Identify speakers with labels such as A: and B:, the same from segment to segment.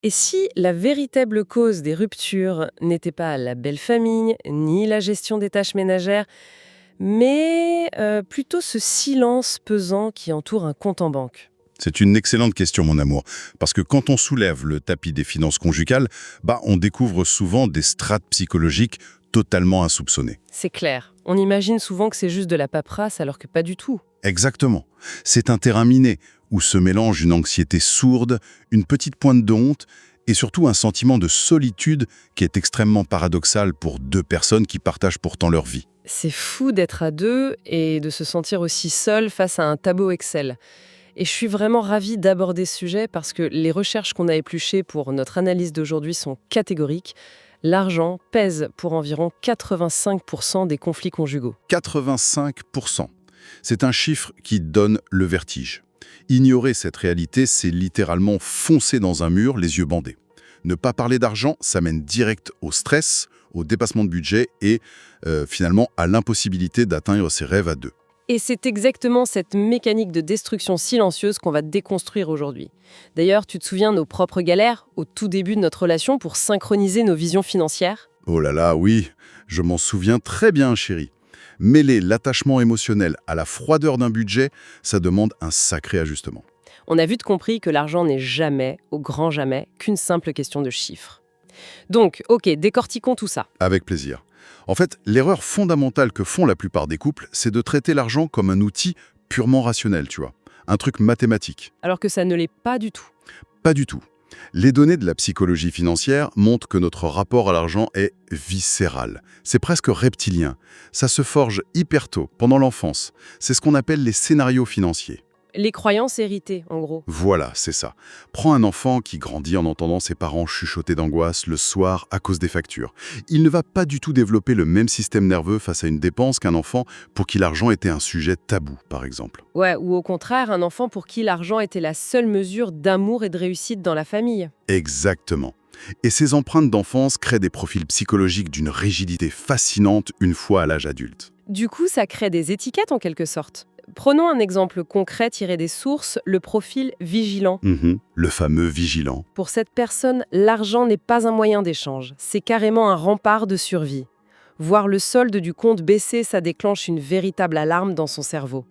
A: Et si la véritable cause des ruptures n'était pas la belle famille, ni la gestion des tâches ménagères, mais plutôt ce silence pesant qui entoure un compte en banque?
B: C'est une excellente question, mon amour. Parce que quand on soulève le tapis des finances conjugales, on découvre souvent des strates psychologiques totalement insoupçonnées.
A: C'est clair. On imagine souvent que c'est juste de la paperasse alors que pas du tout.
B: Exactement. C'est un terrain miné où se mélange une anxiété sourde, une petite pointe de honte et surtout un sentiment de solitude qui est extrêmement paradoxal pour deux personnes qui partagent pourtant leur vie.
A: C'est fou d'être à deux et de se sentir aussi seul face à un tableau Excel. Et je suis vraiment ravie d'aborder ce sujet parce que les recherches qu'on a épluchées pour notre analyse d'aujourd'hui sont catégoriques. L'argent pèse pour environ 85% des conflits conjugaux.
B: 85%. C'est un chiffre qui donne le vertige. Ignorer cette réalité, c'est littéralement foncer dans un mur, les yeux bandés. Ne pas parler d'argent, ça mène direct au stress, au dépassement de budget et finalement à l'impossibilité d'atteindre ses rêves à deux.
A: Et c'est exactement cette mécanique de destruction silencieuse qu'on va déconstruire aujourd'hui. D'ailleurs, tu te souviens nos propres galères au tout début de notre relation pour synchroniser nos visions financières?
B: Oh là là, oui, je m'en souviens très bien, chérie. Mêler l'attachement émotionnel à la froideur d'un budget, ça demande un sacré ajustement.
A: On a vite compris que l'argent n'est jamais, au grand jamais, qu'une simple question de chiffres. Donc, ok, décortiquons tout ça.
B: Avec plaisir. En fait, l'erreur fondamentale que font la plupart des couples, c'est de traiter l'argent comme un outil purement rationnel, tu vois. Un truc mathématique.
A: Alors que ça ne l'est pas du tout.
B: Pas du tout. Les données de la psychologie financière montrent que notre rapport à l'argent est viscéral. C'est presque reptilien. Ça se forge hyper tôt, pendant l'enfance. C'est ce qu'on appelle les scénarios financiers.
A: Les croyances héritées, en gros.
B: Voilà, c'est ça. Prends un enfant qui grandit en entendant ses parents chuchoter d'angoisse le soir à cause des factures. Il ne va pas du tout développer le même système nerveux face à une dépense qu'un enfant pour qui l'argent était un sujet tabou, par exemple.
A: Ouais, ou au contraire, un enfant pour qui l'argent était la seule mesure d'amour et de réussite dans la famille.
B: Exactement. Et ces empreintes d'enfance créent des profils psychologiques d'une rigidité fascinante une fois à l'âge adulte.
A: Du coup, ça crée des étiquettes en quelque sorte. Prenons un exemple concret tiré des sources, le profil vigilant.
B: Le fameux vigilant.
A: Pour cette personne, l'argent n'est pas un moyen d'échange, c'est carrément un rempart de survie. Voir le solde du compte baisser, ça déclenche une véritable alarme dans son cerveau.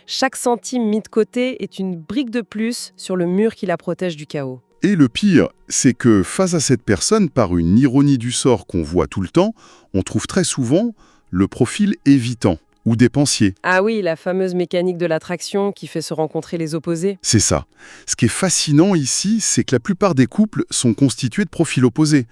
A: Chaque centime mis de côté est une brique de plus sur le mur qui la protège du chaos.
B: Et le pire, c'est que face à cette personne, par une ironie du sort qu'on voit tout le temps, on trouve très souvent le profil évitant ou dépensier.
A: Ah oui, la fameuse mécanique de l'attraction qui fait se rencontrer les opposés.
B: C'est ça. Ce qui est fascinant ici, c'est que la plupart des couples sont constitués de profils opposés.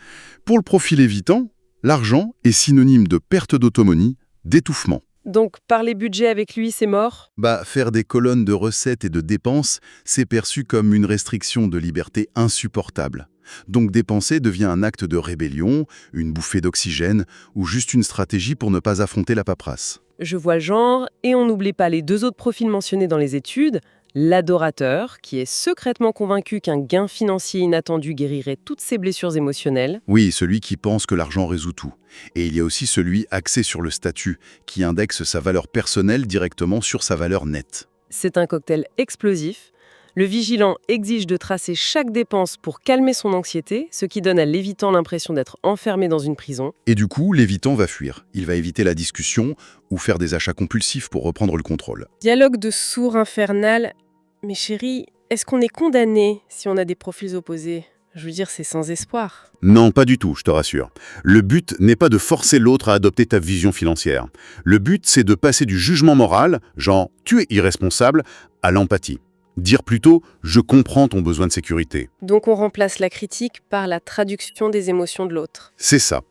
B: Pour le profil évitant, l'argent est synonyme de perte d'autonomie, d'étouffement.
A: Donc, parler budget avec lui, c'est mort?
B: Faire des colonnes de recettes et de dépenses, c'est perçu comme une restriction de liberté insupportable. Donc dépenser devient un acte de rébellion, une bouffée d'oxygène ou juste une stratégie pour ne pas affronter la paperasse.
A: Je vois le genre, et on n'oublie pas les deux autres profils mentionnés dans les études. L'adorateur, qui est secrètement convaincu qu'un gain financier inattendu guérirait toutes ses blessures émotionnelles.
B: Oui, celui qui pense que l'argent résout tout. Et il y a aussi celui axé sur le statut, qui indexe sa valeur personnelle directement sur sa valeur nette.
A: C'est un cocktail explosif. Le vigilant exige de tracer chaque dépense pour calmer son anxiété, ce qui donne à l'évitant l'impression d'être enfermé dans une prison.
B: Et du coup, l'évitant va fuir. Il va éviter la discussion ou faire des achats compulsifs pour reprendre le contrôle.
A: Dialogue de sourd infernal. Mais chérie, est-ce qu'on est condamné si on a des profils opposés? Je veux dire, c'est sans espoir.
C: Non, pas du tout, je te rassure. Le but n'est pas de forcer l'autre à adopter ta vision financière. Le but, c'est de passer du jugement moral, genre « tu es irresponsable », à l'empathie. Dire plutôt « je comprends ton besoin de sécurité ».
A: Donc on remplace la critique par la traduction des émotions de l'autre.
C: C'est ça.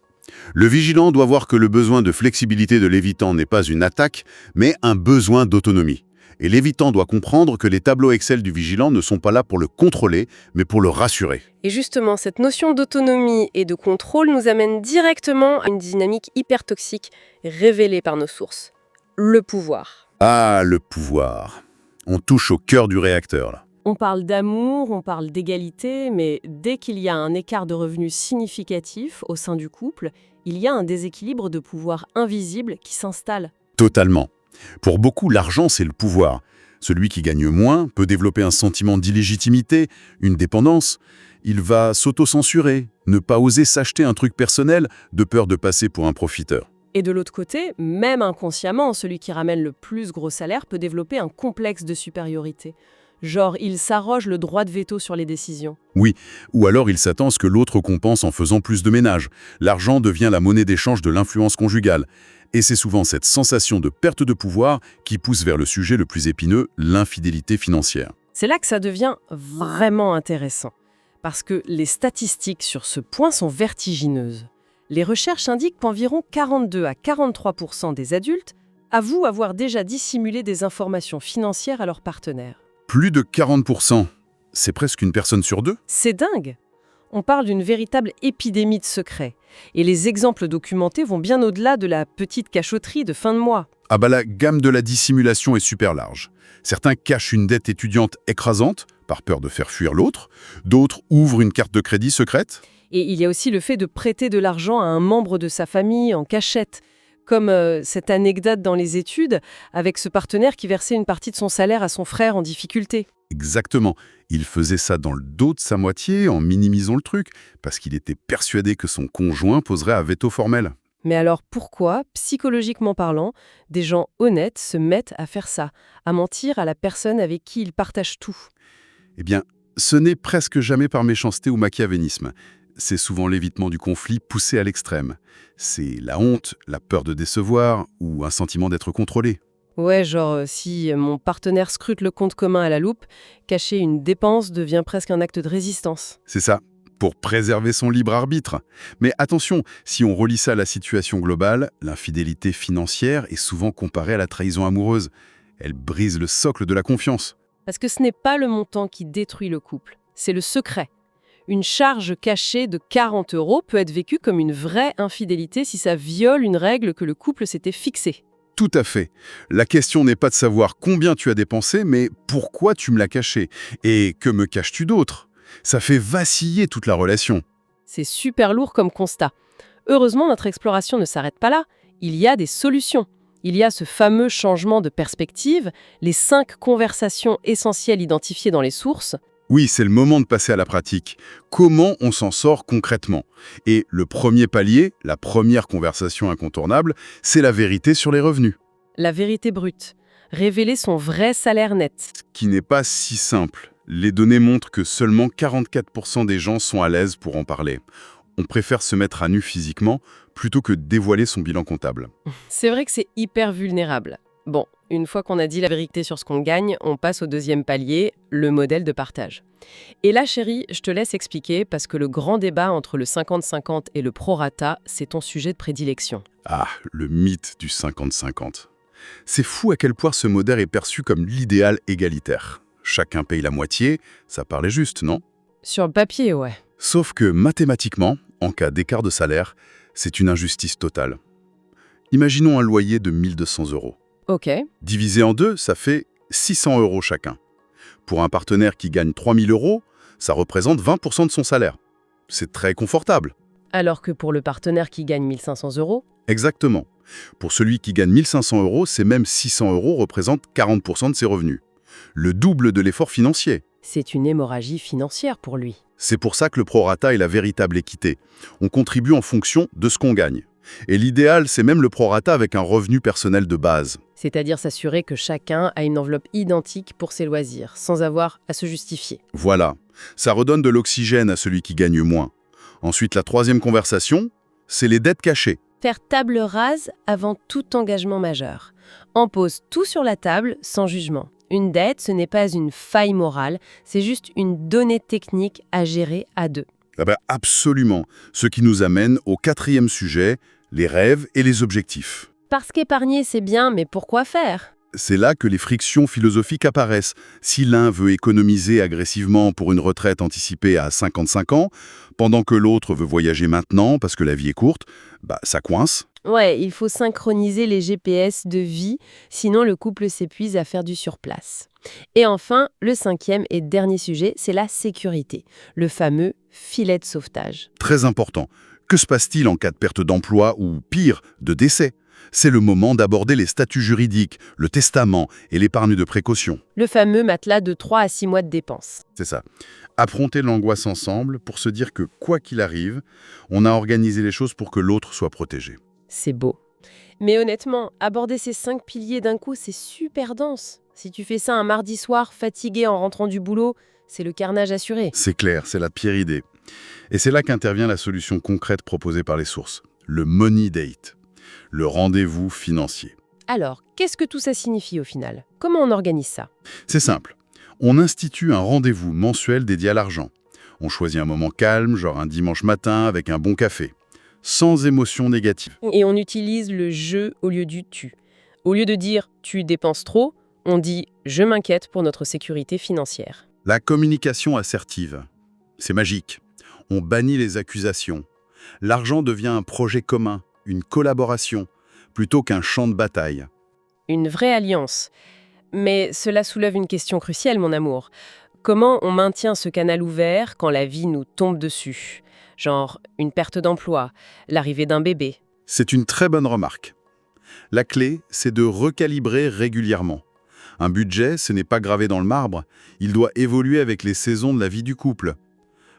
C: Le vigilant doit voir que le besoin de flexibilité de l'évitant n'est pas une attaque, mais un besoin d'autonomie. Et l'évitant doit comprendre que les tableaux Excel du vigilant ne sont pas là pour le contrôler, mais pour le rassurer.
A: Et justement, cette notion d'autonomie et de contrôle nous amène directement à une dynamique hyper toxique révélée par nos sources. Le pouvoir.
C: Ah, le pouvoir. On touche au cœur du réacteur, là.
A: On parle d'amour, on parle d'égalité, mais dès qu'il y a un écart de revenus significatif au sein du couple, il y a un déséquilibre de pouvoir invisible qui s'installe.
C: Totalement. Pour beaucoup, l'argent, c'est le pouvoir. Celui qui gagne moins peut développer un sentiment d'illégitimité, une dépendance. Il va s'auto-censurer, ne pas oser s'acheter un truc personnel de peur de passer pour un profiteur.
A: Et de l'autre côté, même inconsciemment, celui qui ramène le plus gros salaire peut développer un complexe de supériorité. Genre, il s'arroge le droit de veto sur les décisions.
C: Oui, ou alors il s'attend à ce que l'autre compense en faisant plus de ménage. L'argent devient la monnaie d'échange de l'influence conjugale. Et c'est souvent cette sensation de perte de pouvoir qui pousse vers le sujet le plus épineux, l'infidélité financière.
A: C'est là que ça devient vraiment intéressant. Parce que les statistiques sur ce point sont vertigineuses. Les recherches indiquent qu'environ 42 à 43% des adultes avouent avoir déjà dissimulé des informations financières à leurs partenaires.
C: Plus de 40%, c'est presque une personne sur deux.
A: C'est dingue! On parle d'une véritable épidémie de secrets. Et les exemples documentés vont bien au-delà de la petite cachotterie de fin de mois.
C: Ah bah la gamme de la dissimulation est super large. Certains cachent une dette étudiante écrasante, par peur de faire fuir l'autre. D'autres ouvrent une carte de crédit secrète.
A: Et il y a aussi le fait de prêter de l'argent à un membre de sa famille en cachette. Comme cette anecdote dans les études, avec ce partenaire qui versait une partie de son salaire à son frère en difficulté.
C: Exactement. Il faisait ça dans le dos de sa moitié, en minimisant le truc, parce qu'il était persuadé que son conjoint poserait un veto formel.
A: Mais alors pourquoi, psychologiquement parlant, des gens honnêtes se mettent à faire ça, à mentir à la personne avec qui ils partagent tout?
C: Eh bien, ce n'est presque jamais par méchanceté ou machiavélisme. C'est souvent l'évitement du conflit poussé à l'extrême. C'est la honte, la peur de décevoir ou un sentiment d'être contrôlé.
A: Ouais, genre si mon partenaire scrute le compte commun à la loupe, cacher une dépense devient presque un acte de résistance.
C: C'est ça, pour préserver son libre arbitre. Mais attention, si on relie ça à la situation globale, l'infidélité financière est souvent comparée à la trahison amoureuse. Elle brise le socle de la confiance.
A: Parce que ce n'est pas le montant qui détruit le couple, c'est le secret. Une charge cachée de 40 € peut être vécue comme une vraie infidélité si ça viole une règle que le couple s'était fixée.
C: Tout à fait. La question n'est pas de savoir combien tu as dépensé, mais pourquoi tu me l'as caché. Et que me caches-tu d'autre? Ça fait vaciller toute la relation.
A: C'est super lourd comme constat. Heureusement, notre exploration ne s'arrête pas là. Il y a des solutions. Il y a ce fameux changement de perspective, les 5 conversations essentielles identifiées dans les sources.
C: Oui, c'est le moment de passer à la pratique. Comment on s'en sort concrètement? Et le premier palier, la première conversation incontournable, c'est la vérité sur les revenus.
A: La vérité brute. Révéler son vrai salaire net.
C: Qui n'est pas si simple. Les données montrent que seulement 44% des gens sont à l'aise pour en parler. On préfère se mettre à nu physiquement plutôt que dévoiler son bilan comptable.
A: C'est vrai que c'est hyper vulnérable. Bon, une fois qu'on a dit la vérité sur ce qu'on gagne, on passe au deuxième palier, le modèle de partage. Et là, chérie, je te laisse expliquer parce que le grand débat entre le 50-50 et le prorata, c'est ton sujet de prédilection.
C: Ah, le mythe du 50-50. C'est fou à quel point ce modèle est perçu comme l'idéal égalitaire. Chacun paye la moitié, ça paraît juste, non?
A: Sur le papier, ouais.
C: Sauf que mathématiquement, en cas d'écart de salaire, c'est une injustice totale. Imaginons un loyer de 1 200 €.
A: Ok.
C: Divisé en deux, ça fait 600 € chacun. Pour un partenaire qui gagne 3 000 €, ça représente 20% de son salaire. C'est très confortable.
A: Alors que pour le partenaire qui gagne 1 500 €,
C: Exactement. Pour celui qui gagne 1 500 €, c'est même 600 € représentent 40% de ses revenus. Le double de l'effort financier.
A: c'est une hémorragie financière pour lui.
C: C'est pour ça que le prorata est la véritable équité. On contribue en fonction de ce qu'on gagne. Et l'idéal, c'est même le prorata avec un revenu personnel de base.
A: C'est-à-dire s'assurer que chacun a une enveloppe identique pour ses loisirs, sans avoir à se justifier.
C: Voilà. Ça redonne de l'oxygène à celui qui gagne moins. Ensuite, la troisième conversation, c'est les dettes cachées.
A: Faire table rase avant tout engagement majeur. On pose tout sur la table sans jugement. Une dette, ce n'est pas une faille morale, c'est juste une donnée technique à gérer à deux.
C: Ah ben absolument. Ce qui nous amène au quatrième sujet, les rêves et les objectifs.
A: Parce qu'épargner, c'est bien, mais pourquoi faire?
C: C'est là que les frictions philosophiques apparaissent. Si l'un veut économiser agressivement pour une retraite anticipée à 55 ans, pendant que l'autre veut voyager maintenant parce que la vie est courte, bah ça coince.
A: Ouais, il faut synchroniser les GPS de vie, sinon le couple s'épuise à faire du surplace. Et enfin, le cinquième et dernier sujet, c'est la sécurité, le fameux filet de sauvetage.
C: Très important. Que se passe-t-il en cas de perte d'emploi ou, pire, de décès?
B: C'est le moment d'aborder les statuts juridiques, le testament et l'épargne de précaution.
A: Le fameux matelas de 3 à 6 mois de dépenses.
B: C'est ça. Affronter l'angoisse ensemble pour se dire que, quoi qu'il arrive, on a organisé les choses pour que l'autre soit protégé.
A: C'est beau. Mais honnêtement, aborder ces 5 piliers d'un coup, c'est super dense. Si tu fais ça un mardi soir, fatigué en rentrant du boulot, c'est le carnage assuré.
B: C'est clair, c'est la pire idée. Et c'est là qu'intervient la solution concrète proposée par les sources. Le money date, le rendez-vous financier.
A: Alors, qu'est-ce que tout ça signifie au final? Comment on organise ça?
B: C'est simple. On institue un rendez-vous mensuel dédié à l'argent. On choisit un moment calme, genre un dimanche matin avec un bon café. Sans émotion négative.
A: Et on utilise le je au lieu du tu. Au lieu de dire tu dépenses trop, on dit je m'inquiète pour notre sécurité financière.
B: La communication assertive. C'est magique. On bannit les accusations. L'argent devient un projet commun, une collaboration, plutôt qu'un champ de bataille.
A: Une vraie alliance. Mais cela soulève une question cruciale, mon amour. Comment on maintient ce canal ouvert quand la vie nous tombe dessus? Genre une perte d'emploi, l'arrivée d'un bébé.
B: C'est une très bonne remarque. La clé, c'est de recalibrer régulièrement. Un budget, ce n'est pas gravé dans le marbre, il doit évoluer avec les saisons de la vie du couple.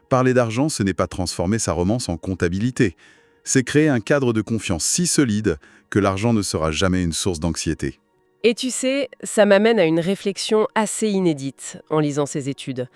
B: Parler d'argent, ce n'est pas transformer sa romance en comptabilité. C'est créer un cadre de confiance si solide que l'argent ne sera jamais une source d'anxiété.
A: Et tu sais, ça m'amène à une réflexion assez inédite en lisant ces études.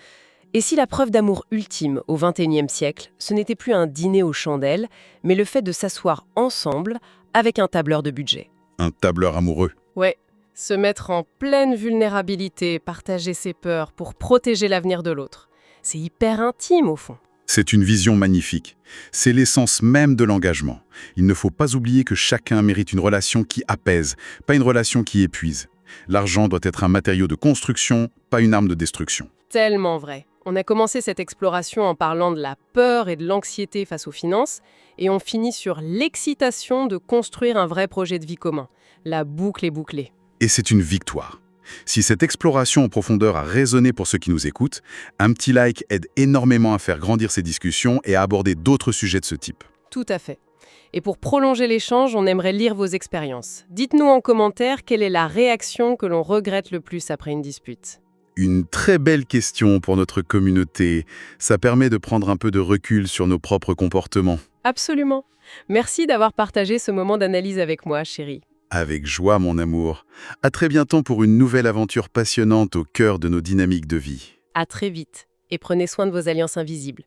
A: Et si la preuve d'amour ultime au XXIe siècle, ce n'était plus un dîner aux chandelles, mais le fait de s'asseoir ensemble avec un tableur de budget?
B: Un tableur amoureux.
A: Ouais, se mettre en pleine vulnérabilité, partager ses peurs pour protéger l'avenir de l'autre. C'est hyper intime au fond.
B: C'est une vision magnifique. C'est l'essence même de l'engagement. Il ne faut pas oublier que chacun mérite une relation qui apaise, pas une relation qui épuise. L'argent doit être un matériau de construction, pas une arme de destruction.
A: Tellement vrai. On a commencé cette exploration en parlant de la peur et de l'anxiété face aux finances, et on finit sur l'excitation de construire un vrai projet de vie commun. La boucle est bouclée.
B: Et c'est une victoire. Si cette exploration en profondeur a résonné pour ceux qui nous écoutent, un petit like aide énormément à faire grandir ces discussions et à aborder d'autres sujets de ce type.
A: Tout à fait. Et pour prolonger l'échange, on aimerait lire vos expériences. Dites-nous en commentaire quelle est la réaction que l'on regrette le plus après une dispute.
B: Une très belle question pour notre communauté. Ça permet de prendre un peu de recul sur nos propres comportements.
A: Absolument. Merci d'avoir partagé ce moment d'analyse avec moi, chérie.
B: Avec joie, mon amour. À très bientôt pour une nouvelle aventure passionnante au cœur de nos dynamiques de vie.
A: À très vite. Et prenez soin de vos alliances invisibles.